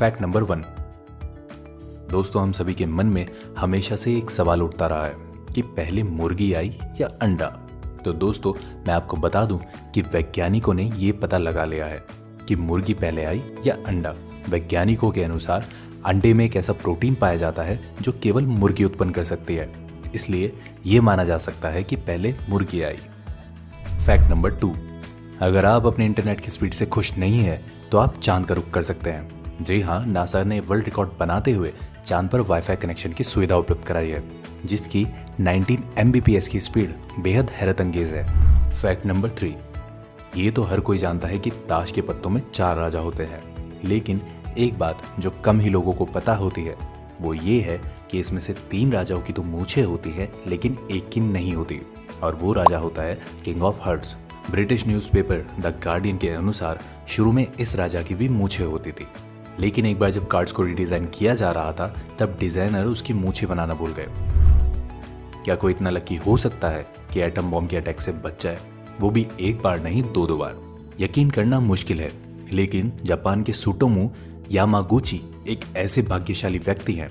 Fact number 1। दोस्तों, हम सभी के मन में हमेशा से एक सवाल उठता रहा है कि पहले मुर्गी आई या अंडा। तो दोस्तों, मैं आपको बता दूं कि वैज्ञानिकों ने ये पता लगा लिया है कि मुर्गी पहले आई या अंडा। वैज्ञानिकों के अनुसार अंडे में एक ऐसा प्रोटीन पाया जाता है जो केवल मुर्गी उत्पन्न कर सकती है, इसलिए ये माना जा सकता है कि पहले मुर्गी आई। Fact number 2। अगर आप अपने इंटरनेट की स्पीड से खुश नहीं है तो आप चांद का रुख कर सकते हैं। जी हाँ, नासा ने वर्ल्ड रिकॉर्ड बनाते हुए चांद पर वाईफाई कनेक्शन की सुविधा उपलब्ध कराई है, जिसकी 19 Mbps की स्पीड बेहद हैरत अंगेज है। Fact number 3। ये तो हर कोई जानता है कि ताश के पत्तों में 4 राजा होते हैं, लेकिन एक बात जो कम ही लोगों को पता होती है वो ये है कि इसमें से 3 राजाओं की तो मूछें होती है लेकिन एक की नहीं होती, और वो राजा होता है king of hearts. British newspaper the Guardian के अनुसार शुरू में इस राजा की भी मूछें होती थी, लेकिन एक बार जब कार्ड्स को रिडिजाइन किया जा रहा था तब डिजाइनर उसकी मूछें बनाना भूल गए। क्या कोई इतना लकी हो सकता है कि एटम बॉम्ब के अटैक से बच जाए, वो भी एक बार नहीं 2 बार? यकीन करना मुश्किल है, लेकिन जापान के सुटोमू यामागुची एक ऐसे भाग्यशाली व्यक्ति हैं।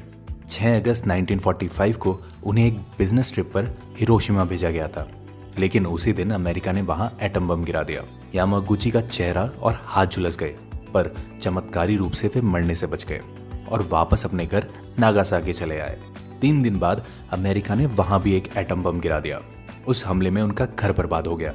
6 अगस्त 1945 को उन्हें एक बिजनेस ट्रिप पर हिरोशिमा भेजा गया था, लेकिन उसी दिन अमेरिका ने वहां एटम बम गिरा दिया। यामागुची का चेहरा और हाथ झुलस गए, पर चमत्कारी रूप से वे मरने से बच गए और वापस अपने घर नागासाकी चले आए। 3 दिन बाद अमेरिका ने वहां भी एक एटम बम गिरा दिया। उस हमले में उनका घर बर्बाद हो गया,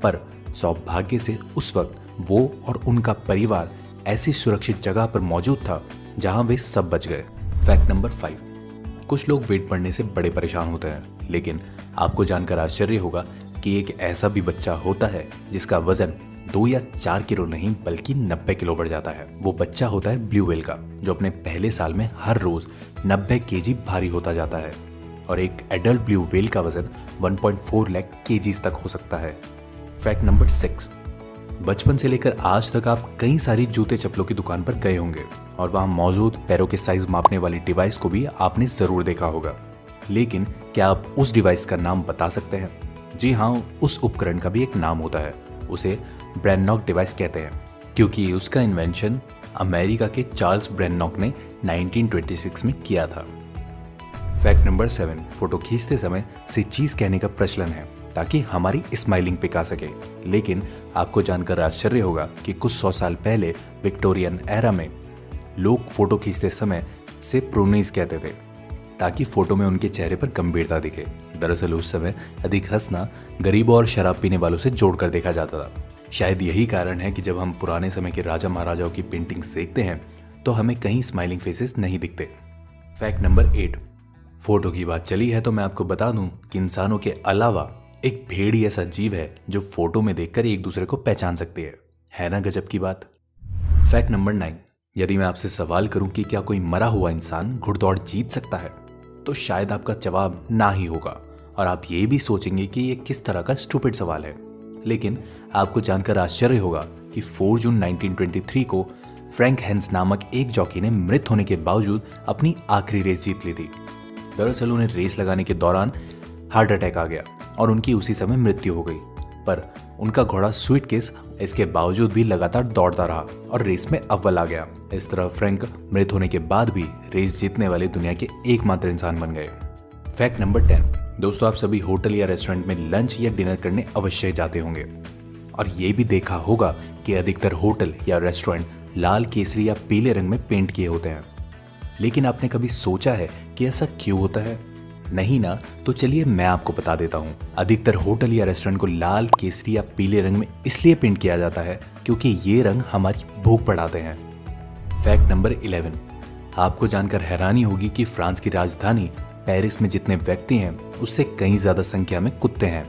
पर सौभाग्य से उस वक्त वो और उनका परिवार ऐसी सुरक्षित जगह पर मौजूद था जहां वे सब बच गए। Fact number 5। कुछ लोग वेट बढ़ने से बड़े परेशान होते हैं, लेकिन आपको जानकर आश्चर्य होगा कि एक ऐसा भी बच्चा होता है जिसका वजन 2 या 4 किलो नहीं बल्कि 90 किलो बढ़ जाता है। वो बच्चा होता है ब्लू व्हेल का, जो अपने पहले साल में हर रोज 90 केजी भारी होता जाता है, और एक एडल्ट ब्लू व्हेल का वजन 1.4 लाख केजीज तक हो सकता है। Fact number 6। बचपन से लेकर आज तक आप कई सारी जूते चप्पलों की दुकान पर गए होंगे और वहां मौजूद पैरों के साइज मापने वाली डिवाइस को भी आपने जरूर देखा होगा, लेकिन क्या आप उस डिवाइस का नाम बता सकते हैं? जी हाँ, उस उपकरण का भी एक नाम होता है। उसे ब्रेननॉक डिवाइस कहते हैं, क्योंकि उसका इन्वेंशन अमेरिका के चार्ल्स ब्रेननॉक ने 1926 में किया था। Fact number 7। फोटो खींचते समय से चीज कहने का प्रचलन है ताकि हमारी स्माइलिंग पिक आ सके, लेकिन आपको जानकर आश्चर्य होगा कि कुछ 100 साल पहले विक्टोरियन एरा में लोग फोटो खींचते समय से प्रोनीज कहते थे ताकि फोटो में उनके चेहरे पर गंभीरता दिखे। दरअसल उस समय अधिक हंसना गरीबों और शराब पीने वालों से जोड़कर देखा जाता था। शायद यही कारण है कि जब हम पुराने समय के राजा महाराजाओं की पेंटिंग्स देखते हैं तो हमें कहीं स्माइलिंग फेसेस नहीं दिखते। Fact number 8। फोटो की बात चली है तो मैं आपको बता दूं कि इंसानों के अलावा एक भेड़ ही ऐसा जीव है जो फोटो में देखकर एक दूसरे को पहचान सकती है ना गजब की बात। Fact number 9। यदि मैं आपसे सवाल करूं कि क्या कोई मरा हुआ इंसान घुड़दौड़ जीत सकता है, तो शायद आपका जवाब ना ही होगा और आप ये भी सोचेंगे कि ये किस तरह का स्टूपिड सवाल है। लेकिन आपको जानकर आश्चर्य होगा कि 4 जून 1923 को फ्रैंक हेंस नामक एक जॉकी ने मृत होने के बावजूद अपनी आखिरी रेस जीत ली थी। दरअसल उन्हें रेस लगाने के दौरान हार्ट अटैक आ गया और उनकी उसी समय मृत्यु हो गई, पर उनका घोड़ा स्वीटकेस इसके बावजूद भी लगातार दौड़ता रहा और रेस में अव्वल आ गया। इस तरह फ्रैंक मृत होने के बाद भी रेस जीतने वाले दुनिया के एकमात्र इंसान बन गए। Fact number 10। दोस्तों, आप सभी होटल या रेस्टोरेंट में लंच या डिनर करने अवश्य जाते होंगे और ये भी देखा होगा कि अधिकतर होटल या रेस्टोरेंट लाल, केसरी या पीले रंग में पेंट किए होते हैं। लेकिन आपने कभी सोचा है कि ऐसा क्यों होता है? नहीं ना, तो चलिए मैं आपको बता देता हूँ। अधिकतर होटल या रेस्टोरेंट को लाल, केसरी या पीले रंग में इसलिए पेंट किया जाता है क्योंकि ये रंग हमारी भूख बढ़ाते हैं। Fact number 11। आपको जानकर हैरानी होगी कि फ्रांस की राजधानी पेरिस में जितने व्यक्ति हैं उससे कहीं ज्यादा संख्या में कुत्ते हैं।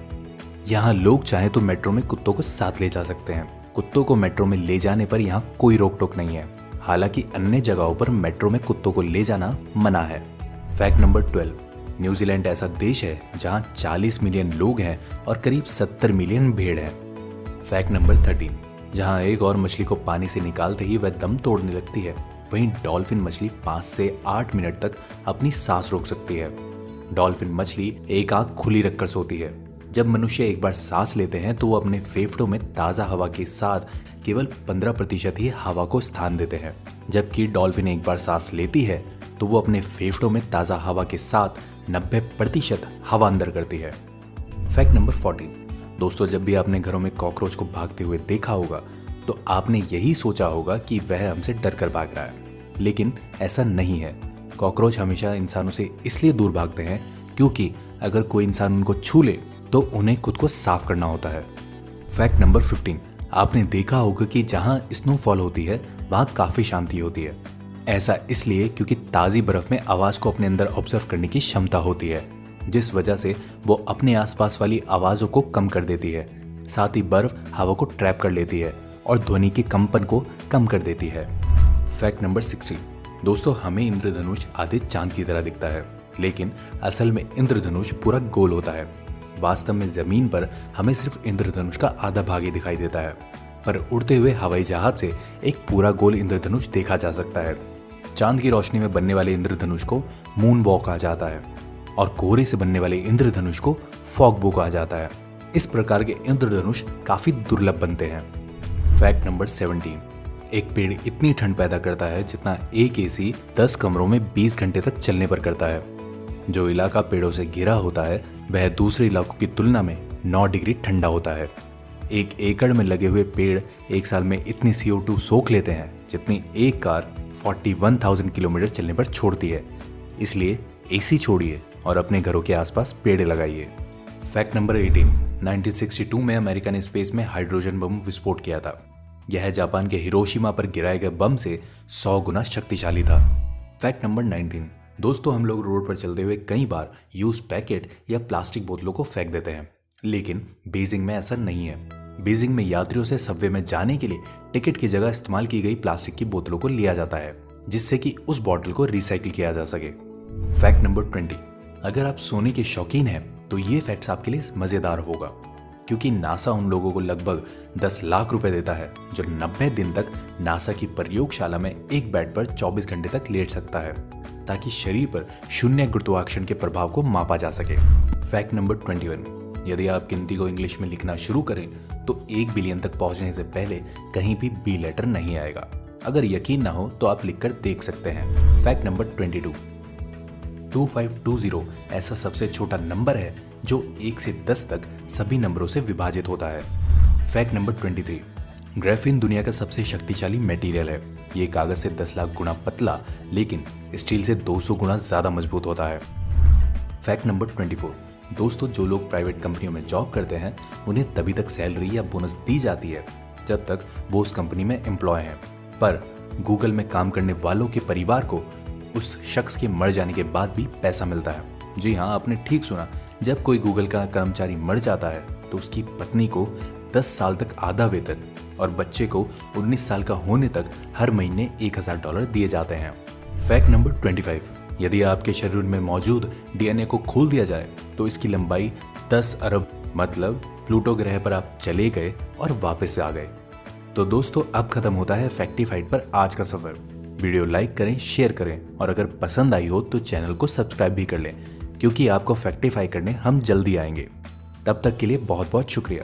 यहाँ लोग चाहे तो मेट्रो में कुत्तों को साथ ले जा सकते हैं। कुत्तों को मेट्रो में ले जाने पर यहाँ कोई रोक टोक नहीं है, हालांकि अन्य जगहों पर मेट्रो में कुत्तों को ले जाना मना है। Fact number 12। न्यूजीलैंड ऐसा देश है जहां 40 मिलियन लोग हैं और करीब 70 मिलियन भेड़ हैं। Fact number 13। जहां एक और मछली को पानी से निकालते ही वह दम तोड़ने लगती है, वहीं डॉल्फिन मछली 5 से 8 मिनट तक अपनी सांस रोक सकती है। डॉल्फिन मछली एक आंख खुली रखकर सोती है। जब मनुष्य एक बार सांस लेते हैं तो वो अपने फेफड़ों में ताज़ा हवा के साथ केवल 15% ही हवा को स्थान देते हैं, जबकि डॉल्फिन एक बार सांस लेती है तो वो अपने फेफड़ों में ताज़ा हवा के साथ 90% हवा अंदर करती है। Fact number 14। दोस्तों, जब भी आपने घरों में कॉकरोच को भागते हुए देखा होगा तो आपने यही सोचा होगा कि वह हमसे डर कर भाग रहा है, लेकिन ऐसा नहीं है। कॉकरोच हमेशा इंसानों से इसलिए दूर भागते हैं क्योंकि अगर कोई इंसान उनको छू ले तो उन्हें खुद को साफ करना होता है। Fact number 15। आपने देखा होगा कि जहाँ स्नोफॉल होती है वहाँ काफ़ी शांति होती है। ऐसा इसलिए क्योंकि ताज़ी बर्फ़ में आवाज़ को अपने अंदर ऑब्जर्व करने की क्षमता होती है, जिस वजह से वो अपने आसपास वाली आवाज़ों को कम कर देती है। साथ ही बर्फ़ हवा को ट्रैप कर लेती है और ध्वनि के कंपन को कम कर देती है। Fact number 16। दोस्तों, हमें इंद्रधनुष आधे चांद की तरह दिखता है, लेकिन असल में इंद्रधनुष पूरा गोल होता है। वास्तव में जमीन पर हमें सिर्फ इंद्रधनुष का आधा भाग ही दिखाई देता है, पर उड़ते हुए हवाई जहाज से एक पूरा गोल इंद्रधनुष देखा जा सकता है। चांद की रोशनी में बनने वाले इंद्रधनुष को मून बो कहा जाता है और कोहरे से बनने वाले इंद्रधनुष को फॉग बो कहा जाता है। इस प्रकार के इंद्रधनुष काफी दुर्लभ बनते हैं। Fact number 17। एक पेड़ इतनी ठंड पैदा करता है जितना एक एसी 10 कमरों में 20 घंटे तक चलने पर करता है। जो इलाका पेड़ों से घिरा होता है वह दूसरे इलाकों की तुलना में 9 डिग्री ठंडा होता है। 1 एकड़ में लगे हुए पेड़ एक साल में इतनी CO2 सोख लेते हैं जितनी एक कार 41,000 किलोमीटर चलने पर छोड़ती है। इसलिए एसी छोड़िए और अपने घरों के आसपास पेड़ लगाइए। Fact number 18। 1962 में अमेरिका ने स्पेस में हाइड्रोजन बम विस्फोट किया था। यह जापान के हिरोशिमा पर गिराए गए बम से 100 गुना शक्तिशाली था। Fact number 19। दोस्तों, हम लोग रोड पर चलते हुए कई बार यूज पैकेट या प्लास्टिक बोतलों को फेंक देते हैं, लेकिन बीजिंग में ऐसा नहीं है। बीजिंग में यात्रियों से सबवे में जाने के लिए टिकट की जगह इस्तेमाल की गई प्लास्टिक की बोतलों को लिया जाता है, जिससे कि उस बोतल को रिसाइकिल किया जा सके। Fact number 20। अगर आप सोने के शौकीन हैं तो ये फैक्ट्स आपके लिए मजेदार होगा, क्योंकि नासा उन लोगों को लगभग 10 लाख रुपए देता है जो 90 दिन तक नासा की प्रयोगशाला में एक बेड पर 24 घंटे तक लेट सकता है, ताकि शरीर पर शून्य गुरुत्वाकर्षण के प्रभाव को मापा जा सके। Fact number 21। यदि आप गिनती को इंग्लिश में लिखना शुरू करें तो 1 बिलियन तक पहुंचने से पहले कहीं भी बी लेटर नहीं आएगा। अगर यकीन ना हो तो आप लिखकर देख सकते हैं। Fact number 22। 2520 ऐसा सबसे छोटा नंबर है जो 1 से 10 तक सभी नंबरों से विभाजित होता है। Fact number 23। ग्राफीन दुनिया का सबसे शक्तिशाली मटेरियल है। ये कागज से 10 लाख गुना पतला लेकिन स्टील से 200 गुना ज्यादा मजबूत होता है। Fact number 24। दोस्तों, जो लोग प्राइवेट कंपनियों में जॉब करते हैं उन्हें तभी तक सैलरी या बोनस दी जाती है जब तक वो उस कंपनी में एम्प्लॉय हैं, पर गूगल में काम करने वालों के परिवार को उस शख्स के मर जाने के बाद भी पैसा मिलता है। जी हाँ, आपने ठीक सुना। जब कोई गूगल का कर्मचारी मर जाता है तो उसकी पत्नी को 10 साल तक आधा वेतन और बच्चे को 19 साल का होने तक हर महीने $1000 दिए जाते हैं। Fact number 25। यदि आपके शरीर में मौजूद DNA को खोल दिया जाए तो इसकी लंबाई 10 अरब, मतलब प्लूटो ग्रह पर आप चले गए और वापस आ गए। तो दोस्तों, अब खत्म होता है फैक्टिफाइड पर आज का सफर। वीडियो लाइक करें, शेयर करें और अगर पसंद आई हो तो चैनल को सब्सक्राइब भी कर लें, क्योंकि आपको फैक्टिफाई करने हम जल्दी आएंगे। तब तक के लिए बहुत बहुत शुक्रिया।